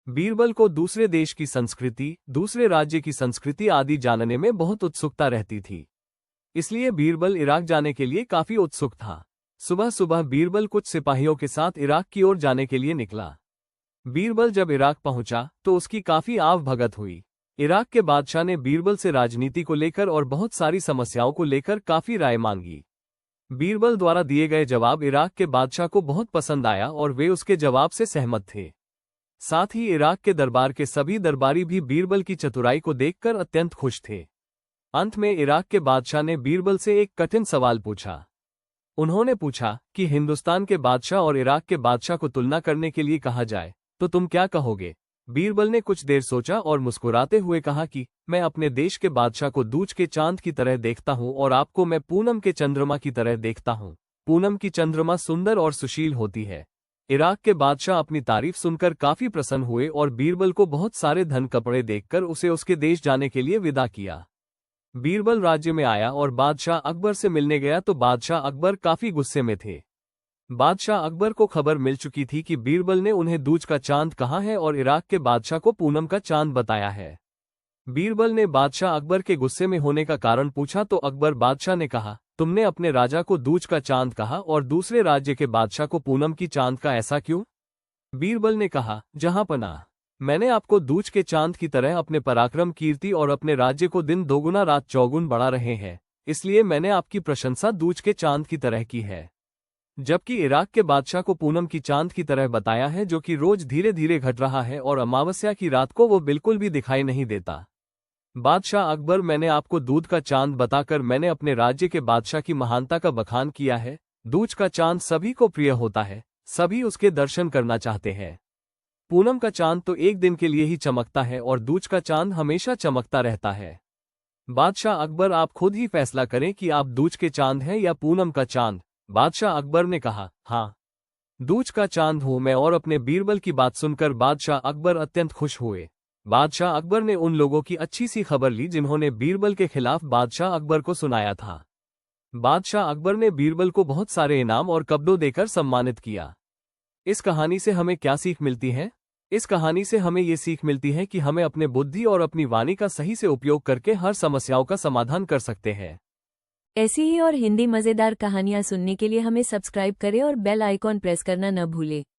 बीरबल को दूसरे देश की संस्कृति, दूसरे राज्य की संस्कृति आदि जानने में बहुत उत्सुकता रहती थी। इसलिए बीरबल इराक जाने के लिए काफी उत्सुक था। सुबह सुबह बीरबल कुछ सिपाहियों के साथ इराक की ओर जाने के लिए निकला। बीरबल जब इराक पहुंचा तो उसकी काफी आवभगत हुई। इराक के बादशाह ने बीरबल से राजनीति को लेकर और बहुत सारी समस्याओं को लेकर काफी राय मांगी। बीरबल द्वारा दिए गए जवाब इराक के बादशाह को बहुत पसंद आया और वे उसके जवाब से सहमत थे। साथ ही इराक के दरबार के सभी दरबारी भी बीरबल की चतुराई को देखकर अत्यंत खुश थे। अंत में इराक के बादशाह ने बीरबल से एक कठिन सवाल पूछा। उन्होंने पूछा कि हिंदुस्तान के बादशाह और इराक के बादशाह को तुलना करने के लिए कहा जाए तो तुम क्या कहोगे? बीरबल ने कुछ देर सोचा और मुस्कुराते हुए कहा कि मैं अपने देश के बादशाह को दूज के चांद की तरह देखता हूं और आपको मैं पूनम के चंद्रमा की तरह देखता हूं। पूनम की चंद्रमा सुंदर और सुशील होती है। इराक के बादशाह अपनी तारीफ सुनकर काफी प्रसन्न हुए और बीरबल को बहुत सारे धन कपड़े देखकर उसे उसके देश जाने के लिए विदा किया। बीरबल राज्य में आया और बादशाह अकबर से मिलने गया तो बादशाह अकबर काफी गुस्से में थे। बादशाह अकबर को खबर मिल चुकी थी कि बीरबल ने उन्हें दूज का चांद कहा है और इराक के बादशाह को पूनम का चांद बताया है। बीरबल ने बादशाह अकबर के गुस्से में होने का कारण पूछा तो अकबर बादशाह ने कहा, तुमने अपने राजा को दूज का चांद कहा और दूसरे राज्य के बादशाह को पूनम की चांद का, ऐसा क्यों? बीरबल ने कहा, जहांपनाह, मैंने आपको दूज के चांद की तरह अपने पराक्रम, कीर्ति और अपने राज्य को दिन दोगुना रात चौगुन बढ़ा रहे हैं, इसलिए मैंने आपकी प्रशंसा दूज के चांद की तरह की है। जबकि इराक के बादशाह को पूनम की चांद की तरह बताया है, जो कि रोज धीरे धीरे घट रहा है और अमावस्या की रात को वो बिल्कुल भी दिखाई नहीं देता। बादशाह अकबर, मैंने आपको दूध का चांद बताकर मैंने अपने राज्य के बादशाह की महानता का बखान किया है। दूज का चांद सभी को प्रिय होता है, सभी उसके दर्शन करना चाहते हैं। पूनम का चांद तो एक दिन के लिए ही चमकता है और दूज का चांद हमेशा चमकता रहता है। बादशाह अकबर, आप खुद ही फैसला करें कि आप दूज के चांद हैं या पूनम का चांद। बादशाह अकबर ने कहा, हाँ, दूज का चांद हूं मैं। और अपने बीरबल की बात सुनकर बादशाह अकबर अत्यंत खुश हुए। बादशाह अकबर ने उन लोगों की अच्छी सी खबर ली जिन्होंने बीरबल के खिलाफ बादशाह अकबर को सुनाया था। बादशाह अकबर ने बीरबल को बहुत सारे इनाम और कपड़े देकर सम्मानित किया। इस कहानी से हमें क्या सीख मिलती है? इस कहानी से हमें ये सीख मिलती है कि हमें अपने बुद्धि और अपनी वाणी का सही से उपयोग करके हर समस्याओं का समाधान कर सकते हैं। ऐसी ही और हिंदी मजेदार कहानियां सुनने के लिए हमें सब्सक्राइब करें और बेल आइकॉन प्रेस करना न भूलें।